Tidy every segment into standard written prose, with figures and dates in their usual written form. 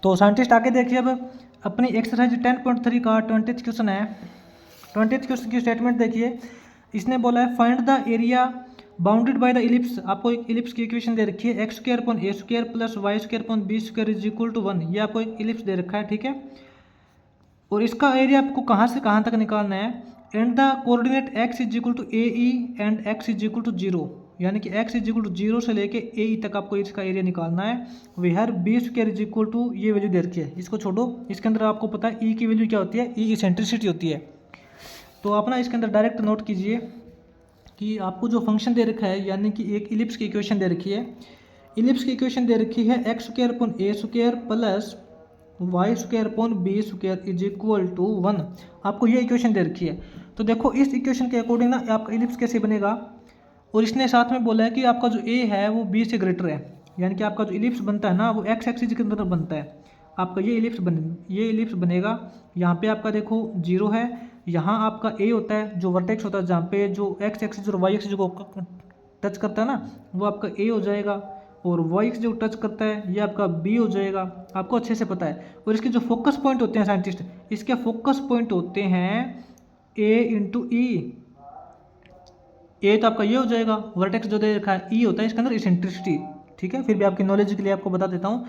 तो साइंटिस्ट आगे देखिए अब अपनी एक्सरसाइज 10.3 का 20th क्वेश्चन है। 20th क्वेश्चन की स्टेटमेंट देखिए, इसने बोला है find the area bounded by the ellipse. आपको एक इलिप्स की इक्वेशन दे रखी है, X square upon A square plus Y square upon B square is equal to 1। ये आपको एक इलिप्स दे रखा है, ठीक है। और इसका एरिया आपको कहाँ से कहाँ तक निकालना है, and the coordinate X is equal to A E and X is equal to 0, यानी कि एक्स इज इक्वल टू 0 से लेके ए ई तक आपको इसका एरिया निकालना है। Where B square is equal to, ये वैल्यू दे रखी है, इसको छोड़ो। इसके अंदर आपको पता है ई की वैल्यू क्या होती है, ई इसेंट्रिसिटी होती है। तो आप ना इसके अंदर डायरेक्ट नोट कीजिए कि आपको जो फंक्शन दे रखा है, यानी कि एक इलिप्स की इक्वेशन दे रखी है। इलिप्स की इक्वेशन दे रखी है X square upon A square plus Y square upon B square is equal to 1। आपको ये इक्वेशन दे रखी है। तो देखो इस इक्वेशन के अकॉर्डिंग ना आपका इलिप्स कैसे बनेगा, और इसने साथ में बोला है कि आपका जो ए है वो बी से ग्रेटर है, यानी कि आपका जो इलिप्स बनता है ना वो एक्स एक्सिस के अंदर बनता है। आपका ये इलिप्स बनेगा। यहाँ पे आपका देखो 0 है, यहाँ आपका ए होता है जो वर्टेक्स होता है, जहाँ पे जो एक्स एक्सिस और वाई एक्सिस को टच करता है ना वो आपका ए हो जाएगा, और वाई एक्सिस जो टच करता है ये आपका बी हो जाएगा। आपको अच्छे से पता है। और इसके जो फोकस पॉइंट होते हैं साइंटिस्ट, इसके फोकस पॉइंट होते हैं ए इंटू ई। ए तो आपका ये हो जाएगा, वर्टेक्स जो दे रखा है ई होता है इसके अंदर इसेंट्रिसिटी, ठीक है। फिर भी आपकी नॉलेज के लिए आपको बता देता हूँ,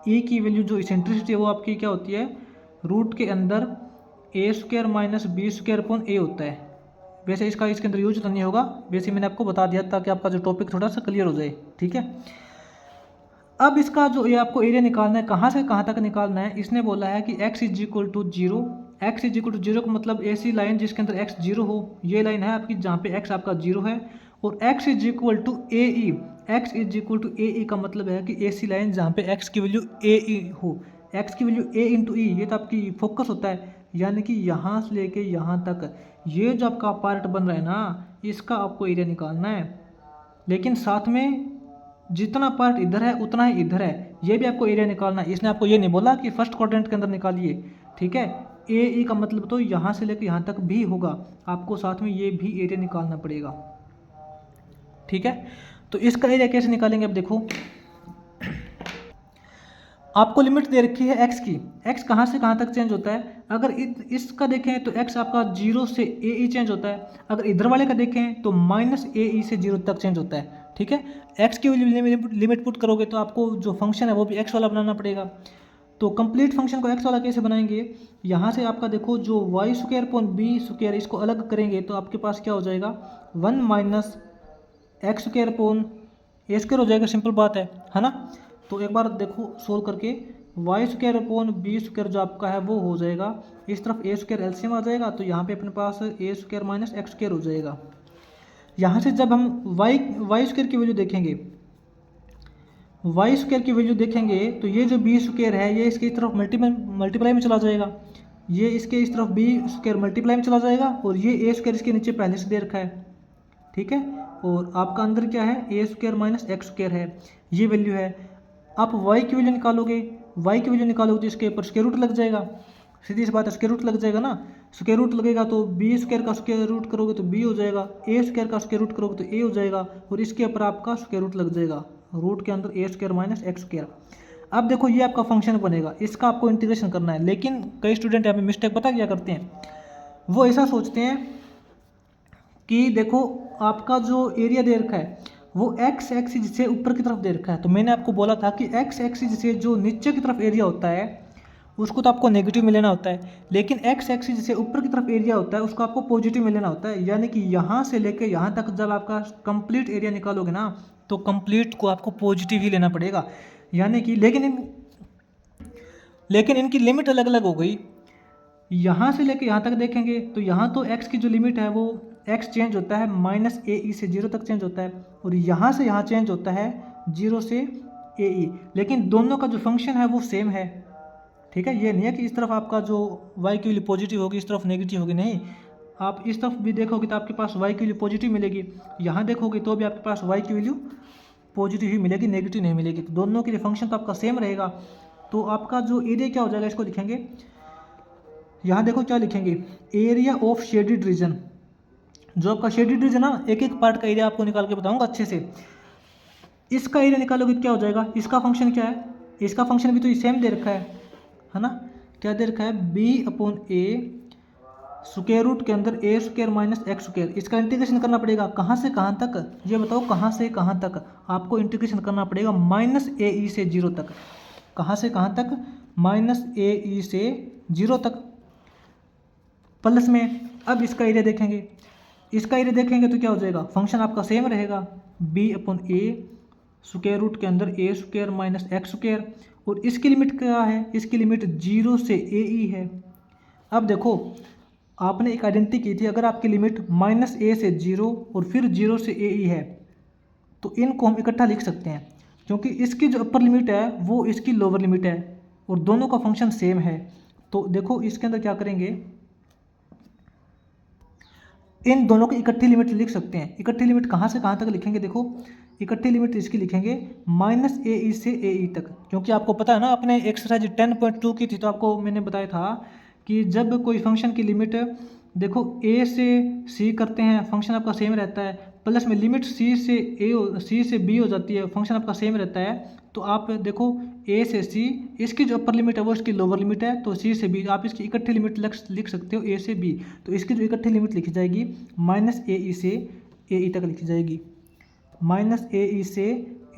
ई की वैल्यू जो इसेंट्रिसिटी है वो आपकी क्या होती है, रूट के अंदर A square minus B square upon A होता है। वैसे इसका इसके अंदर यूज तो नहीं होगा, वैसे मैंने आपको बता दिया ताकि आपका जो टॉपिक थोड़ा सा क्लियर हो जाए, ठीक है। अब इसका जो ये आपको एरिया निकालना है, कहाँ से कहाँ तक निकालना है, इसने बोला है कि x is equal to 0। X is equal to 0 का मतलब ऐसी लाइन जिसके अंदर x 0 हो, ये लाइन है आपकी जहाँ पे x आपका 0 है। और x is equal to A E, X is equal to A E का मतलब है कि ऐसी लाइन जहाँ पे x की वैल्यू ए ई हो, x की वैल्यू a इंटू ई, ये तो आपकी फोकस होता है। यानी कि यहाँ से लेके यहाँ तक ये जो आपका पार्ट बन रहा है ना, इसका आपको एरिया निकालना है। लेकिन साथ में जितना पार्ट इधर है उतना ही इधर है, ये भी आपको एरिया निकालना है। इसने आपको ये नहीं बोला कि फर्स्ट क्वाड्रेंट के अंदर निकालिए, ठीक है। ए ई का मतलब तो यहाँ से लेकर यहाँ तक भी होगा, आपको साथ में ये भी एरिया निकालना पड़ेगा, ठीक है। तो इसका एरिया कैसे निकालेंगे, अब देखो आपको लिमिट दे रखी है x की, x कहाँ से कहाँ तक चेंज होता है। अगर इसका देखें तो x आपका 0 से ए ई चेंज होता है, अगर इधर वाले का देखें तो माइनस ए ई से 0 तक चेंज होता है, ठीक है। x की लिमिट पुट करोगे तो आपको जो फंक्शन है वो भी x वाला बनाना पड़ेगा। तो कंप्लीट फंक्शन को x वाला कैसे बनाएंगे, यहाँ से आपका देखो जो Y square upon B square इसको अलग करेंगे तो आपके पास क्या हो जाएगा, 1 minus X square upon A square हो जाएगा, सिंपल बात है ना। तो एक बार देखो सोल्व करके, Y square upon B square जो आपका है वो हो जाएगा, इस तरफ ए स्क्वायर एलसीएम आ जाएगा, तो यहाँ पे अपने पास ए स्क्वायर माइनस एक्स स्क्वायर हो जाएगा। यहाँ से जब हम वाई स्क्वायर की वैल्यू देखेंगे, वाई स्क्वायर की वैल्यू देखेंगे तो ये जो बी स्क्वायर है ये इसकी तरफ मल्टीप्लाई में चला जाएगा, ये इसके इस तरफ बी स्क्वायर मल्टीप्लाई में चला जाएगा, और ये ए स्क्वायर इसके नीचे पहले से दे रखा है, ठीक है। और आपका अंदर क्या है, A square minus X square है, ये वैल्यू है। आप y की वैल्यू निकालोगे, y की वैल्यू निकालोगे तो इसके ऊपर स्क्वायर रूट लग जाएगा, सीधी सी बात है, स्क्वायर रूट लग जाएगा ना। स्क्वायर रूट लगेगा तो बी स्क्वायर का स्क्वायर रूट करोगे तो b हो जाएगा, ए स्क्वायर का स्क्वायर रूट करोगे तो a हो जाएगा, और इसके ऊपर आपका स्क्वायर रूट लग जाएगा, रूट के अंदर A square minus X square. अब देखो ये आपका फंक्शन बनेगा, इसका आपको इंटीग्रेशन करना है। लेकिन कई स्टूडेंट यहाँ पे मिस्टेक पता क्या करते हैं, वो ऐसा सोचते हैं कि देखो आपका जो एरिया दे रखा है वो एक्स एक्सिस से ऊपर की तरफ दे रखा है। तो मैंने आपको बोला था कि एक्स एक्सिस से जो नीचे की तरफ एरिया होता है उसको तो आपको नेगेटिव में लेना होता है, लेकिन एक्स एक्सिस से ऊपर की तरफ एरिया होता है उसको आपको पॉजिटिव में लेना होता है। यानी कि यहाँ से लेकर यहाँ तक जब आपका कंप्लीट एरिया निकालोगे ना तो कंप्लीट को आपको पॉजिटिव ही लेना पड़ेगा। यानी कि लेकिन इनकी लिमिट अलग अलग हो गई। यहाँ से लेकर यहाँ तक देखेंगे तो यहाँ तो x की जो लिमिट है वो x चेंज होता है माइनस ए ई से 0 तक चेंज होता है, और यहाँ से यहाँ चेंज होता है 0 से ए ई, लेकिन दोनों का जो फंक्शन है वो सेम है, ठीक है। ये नहीं है कि इस तरफ आपका जो y की वैल्यू पॉजिटिव होगी इस तरफ नेगेटिव होगी, नहीं। आप इस तरफ भी देखोगे तो आपके पास y की वैल्यू पॉजिटिव मिलेगी, यहाँ देखोगे तो भी आपके पास y की वैल्यू पॉजिटिव ही मिलेगी, नेगेटिव नहीं मिलेगी। तो दोनों के लिए फंक्शन तो आपका सेम रहेगा। तो आपका जो एरिया क्या हो जाएगा इसको लिखेंगे, यहाँ देखो क्या लिखेंगे, एरिया ऑफ शेडेड रीजन। जो आपका शेडेड रीजन ना, एक एक पार्ट का एरिया आपको निकाल के बताऊंगा अच्छे से। इसका एरिया निकालोगे क्या हो जाएगा, इसका फंक्शन क्या है, इसका फंक्शन भी तो सेम दे रखा है, है ना, क्या दे रखा है B upon A square root के अंदर A square minus X square. इसका इंटीग्रेशन करना पड़ेगा कहाँ से कहाँ तक, ये बताओ कहाँ से कहाँ तक आपको इंटीग्रेशन करना पड़ेगा, माइनस ए ई से जीरो तक। कहाँ से कहाँ तक, माइनस ए ई से जीरो तक। प्लस में अब इसका एरिया देखेंगे, इसका एरिया देखेंगे तो क्या हो जाएगा, फंक्शन आपका सेम रहेगा B upon A square root के अंदर A square minus X square, और इसकी लिमिट क्या है, इसकी लिमिट जीरो से ए ई है। अब देखो आपने एक आइडेंटिटी की थी, अगर आपकी लिमिट माइनस ए से जीरो और फिर जीरो से ए ई है तो इनको हम इकट्ठा लिख सकते हैं, क्योंकि इसकी जो अपर लिमिट है वो इसकी लोअर लिमिट है और दोनों का फंक्शन सेम है। तो देखो इसके अंदर क्या करेंगे, इन दोनों की इकट्ठी लिमिट लिख सकते हैं। इकट्ठी लिमिट कहाँ से कहाँ तक लिखेंगे, देखो इकट्ठी लिमिट इसकी लिखेंगे माइनस ए ई से ए ई तक, क्योंकि आपको पता है ना अपने एक्सरसाइज 10.2 की थी तो आपको मैंने बताया था कि जब कोई फंक्शन की लिमिट देखो ए से सी करते हैं फंक्शन आपका सेम रहता है, प्लस में लिमिट सी से बी हो जाती है फंक्शन आपका सेम रहता है। तो आप देखो ए से सी, इसकी जो अपर लिमिट है वो इसकी लोअर लिमिट है, तो सी से बी आप इसकी इकट्ठी लिमिट लिख सकते हो ए से बी। तो इसकी जो इकट्ठी लिमिट लिखी जाएगी माइनस ए ई से ए ई तक लिखी जाएगी, माइनस ए ई से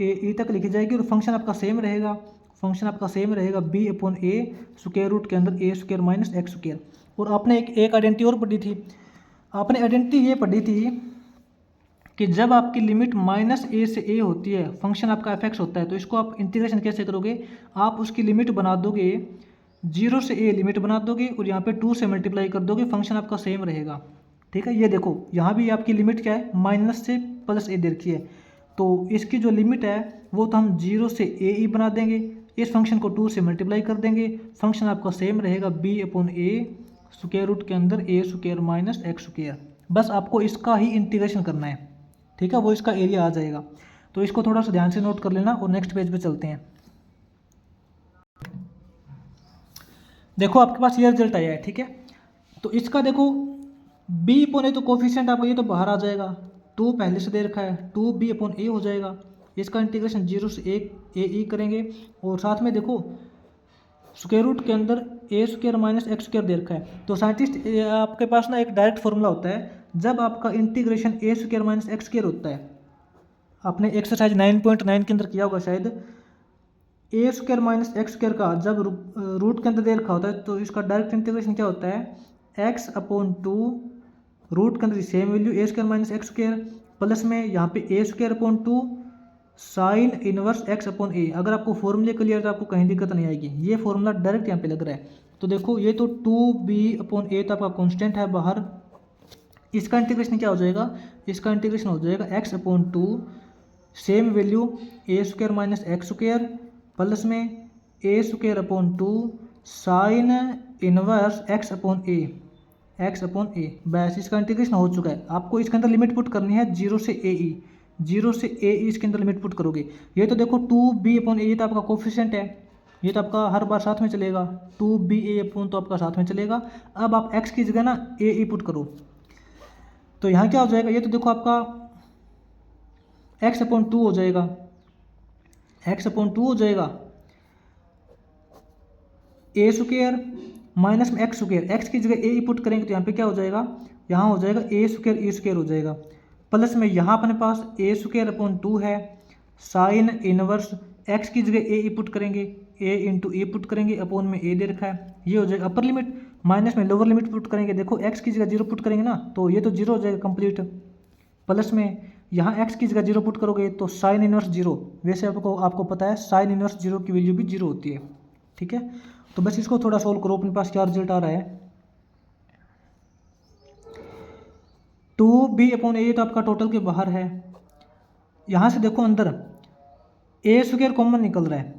ए ई तक लिखी जाएगी, और फंक्शन आपका सेम रहेगा, फंक्शन आपका सेम रहेगा B upon A square root के अंदर A square minus X square. और आपने एक आइडेंटिटी और पढ़ी थी, आपने आइडेंटिटी ये पढ़ी थी कि जब आपकी लिमिट माइनस ए से ए होती है फंक्शन आपका एफ एक्स होता है, तो इसको आप इंटीग्रेशन कैसे करोगे, आप उसकी लिमिट बना दोगे जीरो से ए लिमिट बना दोगे और यहाँ पे 2 से मल्टीप्लाई कर दोगे, फंक्शन आपका सेम रहेगा। ठीक है, ये देखो यहाँ भी आपकी लिमिट क्या है, माइनस से प्लस ए दे रखी है, तो इसकी जो लिमिट है वो तो हम जीरो से ए ई बना देंगे, इस फंक्शन को 2 से मल्टीप्लाई कर देंगे, फंक्शन आपका सेम रहेगा B upon A square root के अंदर A square minus X square. बस आपको इसका ही इंटीग्रेशन करना है, ठीक है, वो इसका एरिया आ जाएगा। तो इसको थोड़ा सा ध्यान से नोट कर लेना और नेक्स्ट पेज पे चलते हैं। देखो आपके पास ये रिजल्ट आया है, ठीक है, तो इसका देखो बी अपॉन ए तो कोफिशिएंट आपका ये तो बाहर आ जाएगा, 2 पहले से दे रखा है, 2 बी अपॉन ए हो जाएगा, इसका इंटीग्रेशन जीरो से ए ई करेंगे, और साथ में देखो स्क्वायर रूट के अंदर A square minus X square दे रखा है। तो साइंटिस्ट आपके पास ना एक डायरेक्ट फॉर्मूला होता है, जब आपका इंटीग्रेशन ए स्क्वायर माइनस एक्स स्क्वायर होता है, आपने एक्सरसाइज 9.9 के अंदर किया होगा शायद, ए स्क्वायर माइनस एक्स स्क्वायर का जब रूट के अंदर दे रखा होता है तो इसका डायरेक्ट इंटीग्रेशन क्या होता है, एक्स अपॉन 2 रूट के अंदर same value A square minus X square, plus में यहाँ पे A square upon 2 sine inverse X upon A. अगर आपको फॉर्मूले क्लियर है तो आपको कहीं दिक्कत नहीं आएगी, ये फॉर्मूला डायरेक्ट यहाँ पे लग रहा है। तो देखो ये तो 2b अपॉन ए तो आपका कॉन्स्टेंट है बाहर, इसका इंटीग्रेशन क्या हो जाएगा, इसका इंटीग्रेशन हो जाएगा X upon 2 same value A square minus X square, plus में A square upon 2 sine inverse X upon A, X upon A. बस इसका इंटीग्रेशन हो चुका है। आपको इसके अंदर लिमिट पुट करनी है जीरो से ए ई, जीरो से ए ई इसके अंदर लिमिट पुट करोगे। ये तो देखो 2b अपॉन ए ये तो आपका कोफिशिएंट है, ये तो आपका हर बार साथ में चलेगा, 2b ए अपॉन तो आपका साथ में चलेगा। अब आप x की जगह ना ए ई पुट करो, तो यहाँ क्या हो जाएगा, ये तो देखो आपका x अपॉन 2 हो जाएगा, x अपॉन 2 हो जाएगा, ए स्क्वायर माइनस में एक्स स्क्वायर, एक्स की जगह ए ई पुट करेंगे तो यहाँ पे क्या हो जाएगा, यहाँ हो जाएगा ए स्क्वायर ई स्क्वायर हो जाएगा, प्लस में यहाँ अपने पास ए स्क्वायर अपॉन 2 है, साइन इनवर्स एक्स की जगह ए ई पुट करेंगे, ए इंटू ए पुट करेंगे, अपॉन में ए दे रखा है, ये हो जाएगा अपर लिमिट, माइनस में लोअर लिमिट पुट करेंगे, देखो एक्स की जगह जीरो पुट करेंगे ना तो ये तो जीरो हो जाएगा कंप्लीट, प्लस में यहाँ एक्स की जगह जीरो पुट करोगे तो साइन इनवर्स जीरो, वैसे आपको पता है साइन इनवर्स जीरो की वैल्यू भी जीरो होती है, ठीक है। तो बस इसको थोड़ा सोल्व करो, अपने पास क्या रिजल्ट आ रहा है, 2b अपॉन ए तो आपका टोटल के बाहर है, यहाँ से देखो अंदर ए स्क्वायर कॉमन निकल रहा है,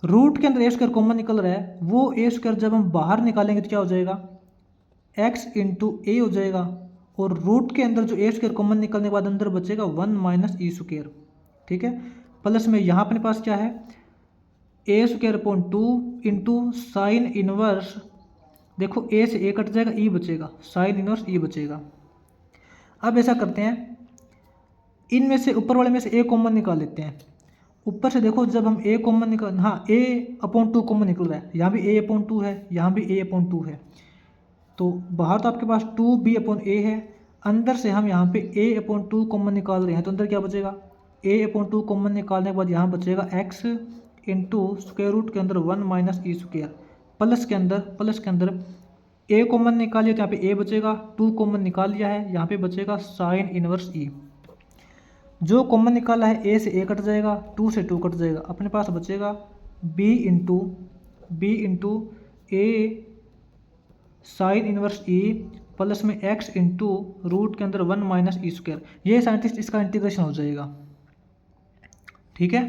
रूट के अंदर ए स्क्वायर कॉमन निकल रहा है, वो ए स्क्वायर जब हम बाहर निकालेंगे तो क्या हो जाएगा, x इंटू ए हो जाएगा, और रूट के अंदर जो ए स्क्वायर कॉमन निकलने के बाद अंदर बचेगा 1 माइनस ई स्क्वायर, ठीक है। प्लस में यहाँ अपने पास क्या है, A square upon 2 into sine inverse, देखो ए से ए कट जाएगा, ई बचेगा, साइन इनवर्स ई बचेगा। अब ऐसा करते हैं, इनमें से ऊपर वाले में से ए कॉमन निकाल लेते हैं, ऊपर से देखो जब हम ए कॉमन निकाल, हाँ a/2 कॉमन निकल रहा है, यहाँ भी a/2 है, यहाँ भी a/2 है, तो बाहर तो आपके पास 2b/a है, अंदर से हम यहाँ पे a/2 कॉमन निकाल रहे हैं, तो अंदर क्या बचेगा, a/2 कॉमन निकालने के बाद यहाँ बचेगा x इंटू स्क्वायर रूट के अंदर 1 माइनस ई स्क्वायर, प्लस के अंदर a कॉमन निकालिए तो यहाँ पे a बचेगा, 2 कॉमन निकाल लिया है, यहाँ पे बचेगा साइन इनवर्स e, जो कॉमन निकाला है a से a कट जाएगा, 2 से 2 कट जाएगा, अपने पास बचेगा b into a sine inverse e plus में x इंटू रूट के अंदर 1 माइनस ई स्क्वायर। ये साइंटिस्ट इसका इंटीग्रेशन हो जाएगा, ठीक है।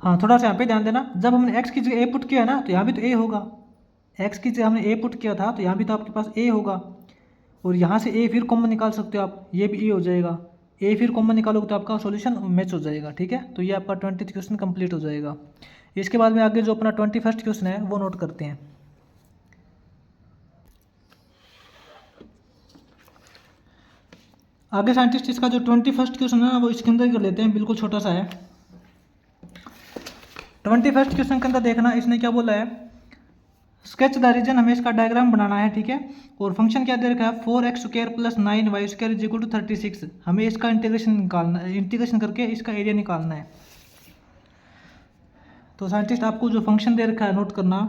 हाँ थोड़ा सा यहाँ पे ध्यान देना, जब हमने x की जगह a पुट किया ना तो यहाँ भी तो a होगा, x की जगह हमने a पुट किया था तो यहाँ भी तो आपके पास a होगा, और यहाँ से a फिर कॉमन निकाल सकते हो आप, ये भी a हो जाएगा, a फिर कॉमन निकालोगे तो आपका सॉल्यूशन मैच हो जाएगा, ठीक है। तो ये आपका 20th क्वेश्चन कंप्लीट हो जाएगा। इसके बाद में आगे जो अपना 21st क्वेश्चन है वो नोट करते हैं। आगे साइंटिस्ट इसका जो 21st क्वेश्चन है ना वो इसके अंदर कर लेते हैं, बिल्कुल छोटा सा है। 21st क्वेश्चन के अंदर देखना इसने क्या बोला है, स्केच द रीजन, हमें इसका डायग्राम बनाना है, ठीक है। और फंक्शन क्या दे रखा है 4x² plus 9y² is equal to 36। हमें इसका इंटीग्रेशन करके इसका एरिया निकालना है। तो साइंटिस्ट आपको जो फंक्शन दे रखा है नोट करना,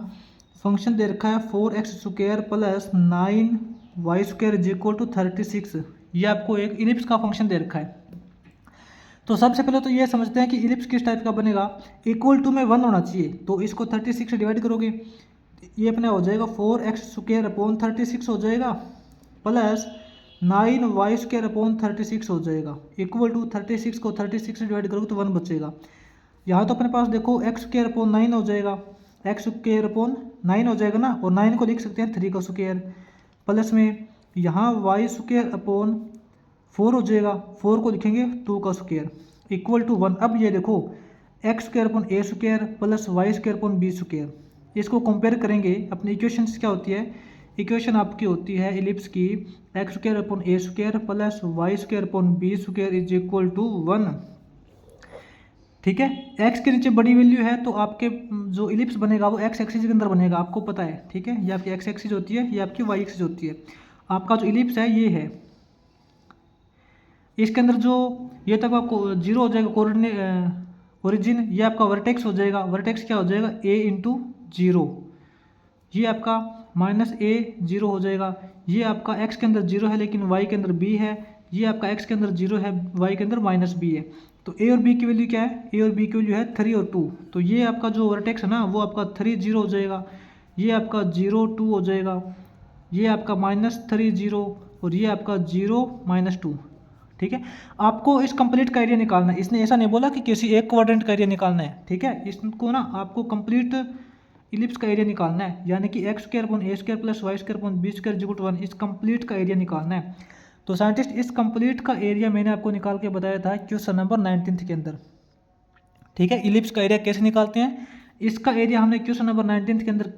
फंक्शन दे रखा है 4x² plus 9y² is equal to 36। ये आपको एक इलिप्स का फंक्शन दे रखा है। तो सबसे पहले तो ये समझते हैं कि इलिप्स किस टाइप का बनेगा, इक्वल टू में 1 होना चाहिए, तो इसको 36 से डिवाइड करोगे, ये अपना हो जाएगा 4x² अपॉन 36 हो जाएगा, प्लस 9y² अपॉन 36 हो जाएगा, इक्वल टू 36 को 36 से डिवाइड करोगे तो 1 बचेगा। यहाँ तो अपने पास देखो x² अपॉन 9 हो जाएगा, x² अपॉन 9 हो जाएगा ना, और 9 को लिख सकते हैं 3 का स्क्वायर, प्लस में यहाँ y² अपॉन 4 हो जाएगा, 4 को लिखेंगे 2 का स्क्वायर, इक्वल टू 1। अब ये देखो x² upon a² plus y² upon b², इसको कंपेयर करेंगे अपनी इक्वेशन क्या होती है, इक्वेशन आपकी होती है इलिप्स की x² upon a² plus y² upon b² is equal to 1, ठीक है। x के नीचे बड़ी वैल्यू है तो आपके जो इलिप्स बनेगा वो x एक्सिस के अंदर बनेगा, आपको पता है, ठीक है। ये आपकी x एक्सिस होती है, ये आपकी y एक्सिस होती है। आपका जो इलिप्स है ये है, इसके अंदर जो ये तक आपको 0 हो जाएगा कोऑर्डिनेट ओरिजिन, ये आपका वर्टेक्स हो जाएगा, वर्टेक्स क्या हो जाएगा a इंटू 0, ये आपका माइनस a 0 हो जाएगा, ये आपका x के अंदर 0 है लेकिन y के अंदर b है, ये आपका x के अंदर 0 है y के अंदर माइनस b है। तो a और b की वैल्यू क्या है, a और b की वैल्यू है 3 और 2, तो ये आपका जो वर्टेक्स है ना वो आपका 3 0 हो जाएगा, ये आपका 0 2 हो जाएगा, ये आपका -3 0 और ये आपका 0 -2, ठीक है। आपको इस कंप्लीट का एरिया निकालना है, इसने ऐसा नहीं बोला कि किसी एक क्वाड्रेंट का एरिया निकालना है, ठीक है। इसको ना आपको कंप्लीट इलिप्स का एरिया निकालना है, यानी कि x² upon a² plus y² upon b² is equal to 1, इस कंप्लीट का एरिया निकालना है। तो साइंटिस्ट इस कंप्लीट का एरिया मैंने आपको निकाल के बताया था क्वेश्चन नंबर 19 के अंदर, ठीक है। इलिप्स का एरिया कैसे निकालते हैं, इसका एरिया हमने क्वेश्चन नंबर 19 के अंदर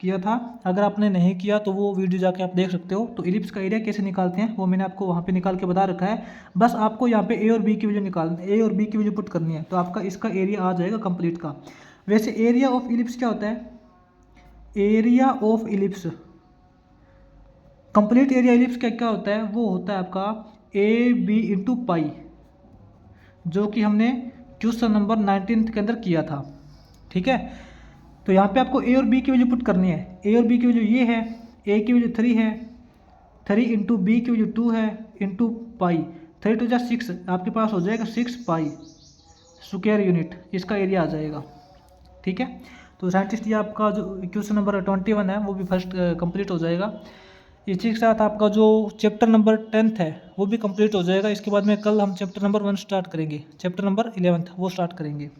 किया था, अगर आपने नहीं किया तो वो वीडियो जाके आप देख सकते हो। तो इलिप्स का एरिया कैसे निकालते हैं वो मैंने आपको वहाँ पे निकाल के बता रखा है, बस आपको यहाँ पे a और b की वैल्यू a और b की वैल्यू पुट करनी है, तो आपका इसका एरिया आ जाएगा कंप्लीट का। वैसे एरिया ऑफ इलिप्स क्या होता है, area of ellipse complete area ellipse का क्या होता है, वो होता है आपका a b इंटू पाई, जो कि हमने क्वेश्चन नंबर 19 के अंदर किया था, ठीक है। तो यहाँ पे आपको a और b की वैल्यू पुट करनी है, a और b की वैल्यू ये है, a की वैल्यू 3 है, 3 इंटू b की वैल्यू 2 है इंटू पाई, 3 टू 6 आपके पास हो जाएगा 6 पाई स्क्वायर यूनिट, इसका एरिया आ जाएगा, ठीक है। तो साइंटिस्ट ये आपका जो क्वेश्चन नंबर 21 है वो भी फर्स्ट कंप्लीट हो जाएगा। इसी के साथ आपका जो चैप्टर नंबर 10 है वो भी कंप्लीट हो जाएगा। इसके बाद में कल हम चैप्टर नंबर 1 स्टार्ट करेंगे, चैप्टर नंबर 11 वो स्टार्ट करेंगे।